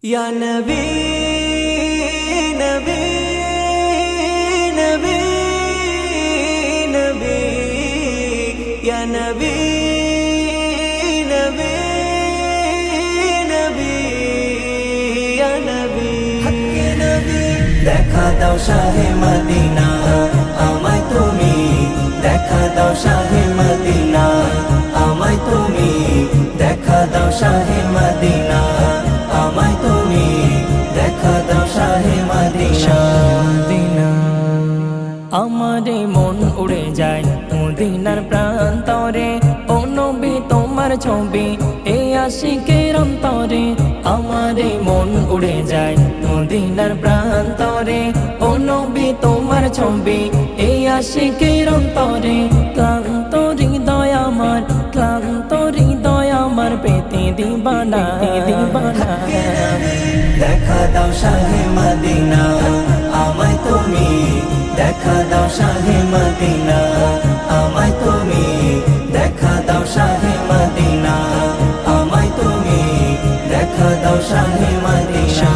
या नबी नबी नबी नबी या नबी नबी नबी या नबी हक्के नबी দেখা দাও শাহে মদিনা আমায় তুমি দেখা দাও শাহে মদিনা আমায় তুমি দেখা দাও শাহে মদিনা আমায় তুমি দেখা দাও শাহে মদিনা আমারে মন উড়ে যায় মদিনার প্রান্তরে ও নবী তোমার ছবি এই আশিকের অন্তরে আমারে মন উড়ে যায় মদিনার প্রান্তরে ও নবী তোমার ছবি এই আশিকের অন্তরে ক্লান্ত হৃদয় আমার পেতে দিবানা দেখা দাও শাহে মদিনা আমায় তুমি দেখা দাও শাহে মদিনা আমায় তুমি দেখা দাও শাহে মদিনা আমায় তুমি দেখা দাও শাহে মদিনা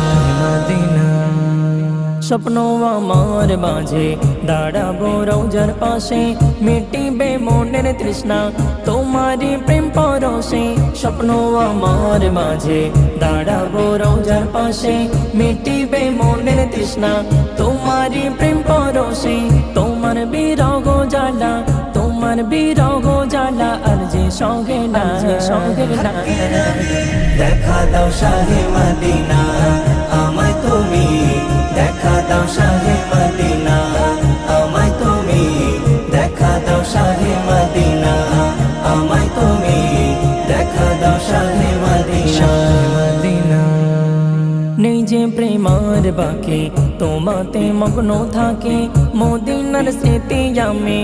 স্বপ্ন আমার মাঝে দাঁড়াবো রোজার পাশে মিটিবে মনের তৃষ্ণা তোমারি প্রেম পরশে স্বপ্ন আমার মাঝে দাঁড়াবো রোজার পাশে মিটিবে মনের তৃষ্ণা তোমারি প্রেম পরশে তোমার বিরহ জ্বালা আর যে সঙ্গে না দেখা দাও শাহে মদিনা আমায় তুমি দেখা দাও শাহে মদিনা আমায় তুমি দেখা দাও শাহে মদিনা আমায় তুমি দেখা দাও শাহে মদিনা নেই যে প্রেমার বাকি তোমাতে মগ্ন থাকে মদিনার স্মৃতি আমি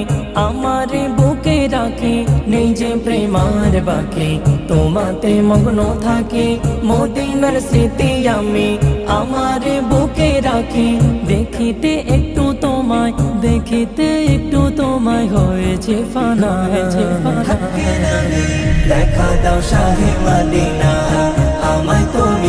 আমার বুকে রাখে নেই যে প্রেমার বাকি তোমাতে মগ্ন থাকে মদিনার স্মৃতি আমি আমার বুকে রাখি দেখিতে একটু তোমায় হয়েছে ফানা দেখা দাও শাহে মদিনা আমায় তুমি